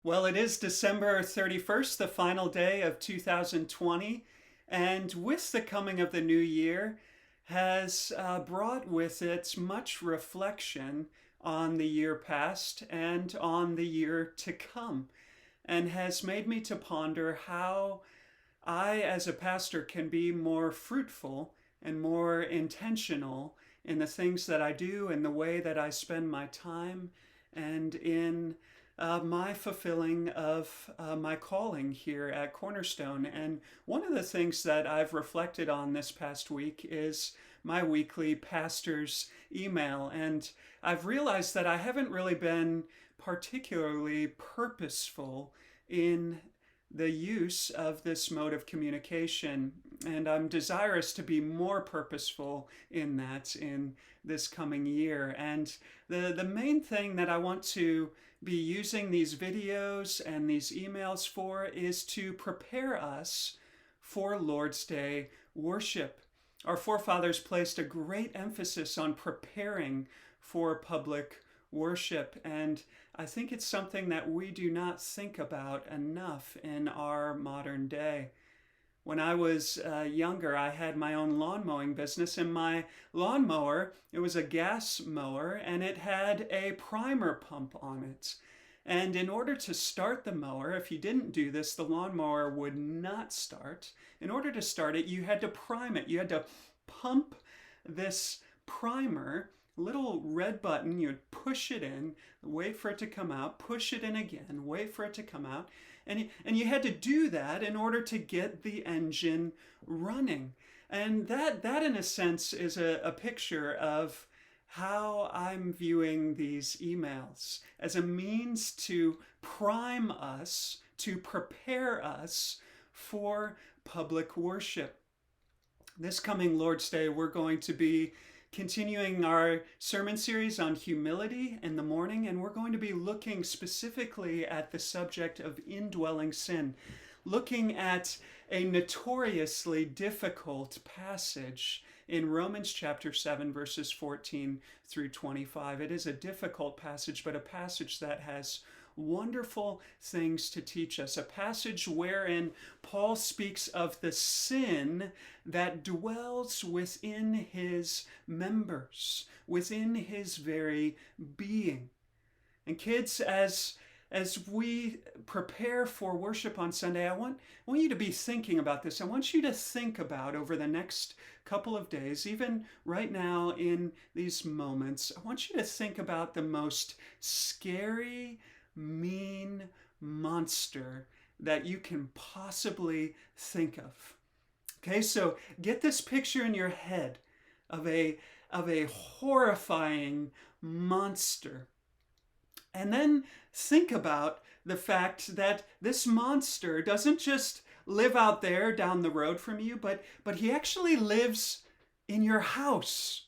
Well, it is December 31st, the final day of 2020, and with the coming of the new year has brought with it much reflection on the year past and on the year to come, and has made me to ponder how I, as a pastor, can be more fruitful and more intentional in the things that I do, in the way that I spend my time, and in my fulfilling of my calling here at Cornerstone. And one of the things that I've reflected on this past week is my weekly pastor's email. And I've realized that I haven't really been particularly purposeful in the use of this mode of communication. And I'm desirous to be more purposeful in that in this coming year. And the main thing that I want to be using these videos and these emails for is to prepare us for Lord's Day worship. Our forefathers placed a great emphasis on preparing for public worship, and I think it's something that we do not think about enough in our modern day. When I was younger, I had my own lawn mowing business, and my lawnmower, it was a gas mower, and it had a primer pump on it. And in order to start the mower, if you didn't do this, the lawnmower would not start. In order to start it, you had to prime it. You had to pump this primer, little red button, you'd push it in, wait for it to come out, push it in again, wait for it to come out. And you had to do that in order to get the engine running. And that in a sense is a picture of how I'm viewing these emails as a means to prime us, to prepare us for public worship. This coming Lord's Day, we're going to be continuing our sermon series on humility in the morning, and we're going to be looking specifically at the subject of indwelling sin, looking at a notoriously difficult passage in Romans chapter 7, verses 14 through 25. It is a difficult passage, but a passage that has wonderful things to teach us. A passage wherein Paul speaks of the sin that dwells within his members, within his very being. And kids, as we prepare for worship on Sunday, I want you to be thinking about this. I want you to think about over the next couple of days, even right now in these moments, I want you to think about the most scary, mean monster that you can possibly think of. Okay, so get this picture in your head of a horrifying monster. And then think about the fact that this monster doesn't just live out there down the road from you, but he actually lives in your house.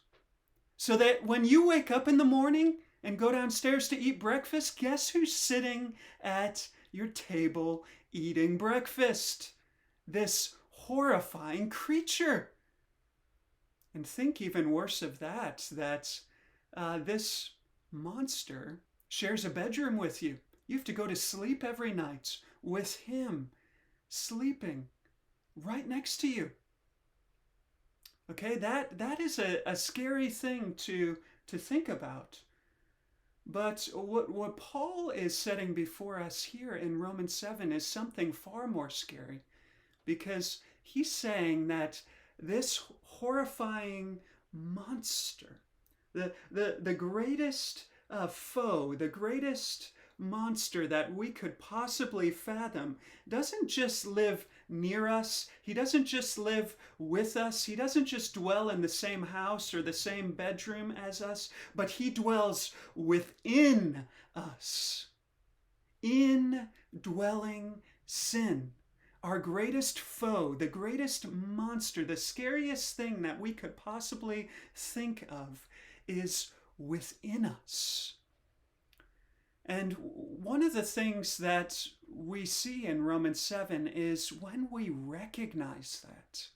So that when you wake up in the morning and go downstairs to eat breakfast, guess who's sitting at your table eating breakfast? This horrifying creature. And think even worse of that this monster shares a bedroom with you. You have to go to sleep every night with him sleeping right next to you. Okay, that is a scary thing to think about. But what Paul is setting before us here in Romans 7 is something far more scary, because he's saying that this horrifying monster, the greatest foe, the greatest monster that we could possibly fathom, doesn't just live near us. He doesn't just live with us. He doesn't just dwell in the same house or the same bedroom as us, but he dwells within us. Indwelling sin. Our greatest foe, the greatest monster, the scariest thing that we could possibly think of is within us. And one of the things that we see in Romans 7 is when we recognize that,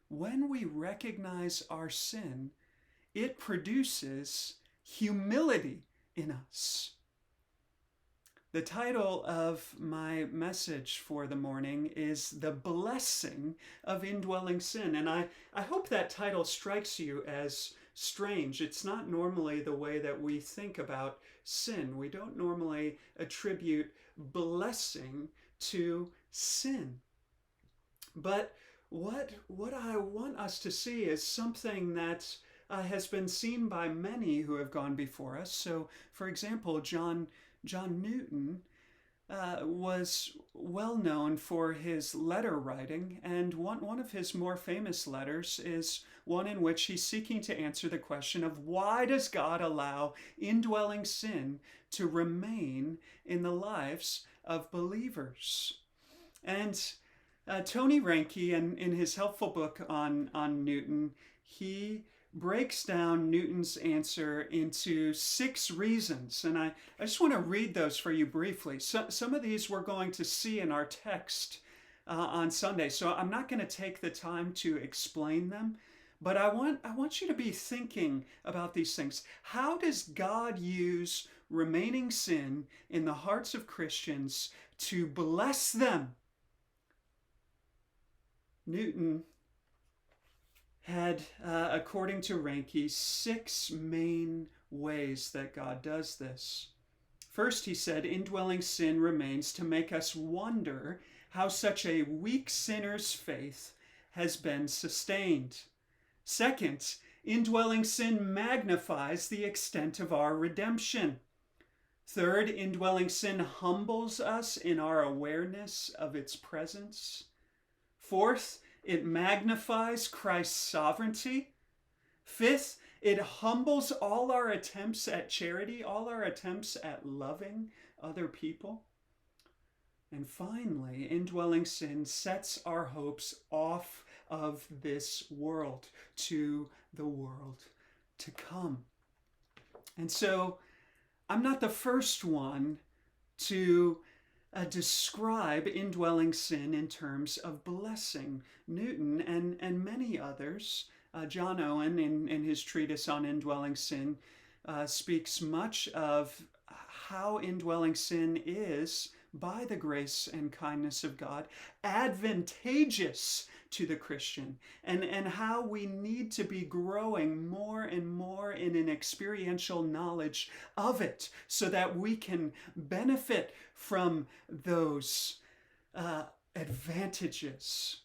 when we recognize our sin, it produces humility in us. The title of my message for the morning is The Blessing of Indwelling Sin. And I hope that title strikes you as strange. It's not normally the way that we think about sin. We don't normally attribute blessing to sin. But what I want us to see is something that has been seen by many who have gone before us. So, for example, John Newton was well known for his letter writing, and one of his more famous letters is one in which he's seeking to answer the question of why does God allow indwelling sin to remain in the lives of believers? And Tony Reinke, in his helpful book on Newton, he breaks down Newton's answer into 6 reasons. And I just want to read those for you briefly. Some of these we're going to see in our text on Sunday. So I'm not going to take the time to explain them. But I want you to be thinking about these things. How does God use remaining sin in the hearts of Christians to bless them? Newton had, according to Reinke, 6 main ways that God does this. First, he said, indwelling sin remains to make us wonder how such a weak sinner's faith has been sustained. Second, indwelling sin magnifies the extent of our redemption. Third, indwelling sin humbles us in our awareness of its presence. Fourth, it magnifies Christ's sovereignty. Fifth, it humbles all our attempts at charity, all our attempts at loving other people. And finally, indwelling sin sets our hopes off of this world to the world to come. And so I'm not the first one to describe indwelling sin in terms of blessing. Newton and many others, John Owen in his treatise on indwelling sin, speaks much of how indwelling sin is, by the grace and kindness of God, advantageous to the Christian, and how we need to be growing more and more in an experiential knowledge of it so that we can benefit from those advantages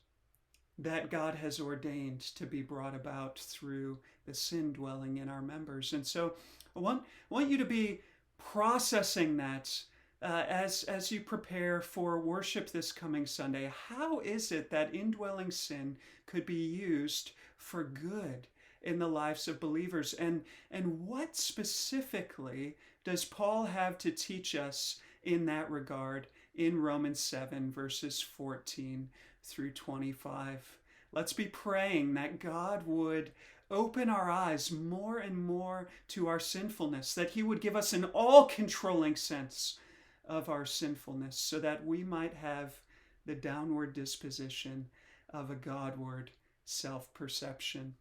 that God has ordained to be brought about through the sin dwelling in our members. And so I want you to be processing that as you prepare for worship this coming Sunday. How is it that indwelling sin could be used for good in the lives of believers? And what specifically does Paul have to teach us in that regard in Romans 7, verses 14 through 25? Let's be praying that God would open our eyes more and more to our sinfulness, that he would give us an all-controlling sense of our sinfulness so that we might have the downward disposition of a Godward self-perception.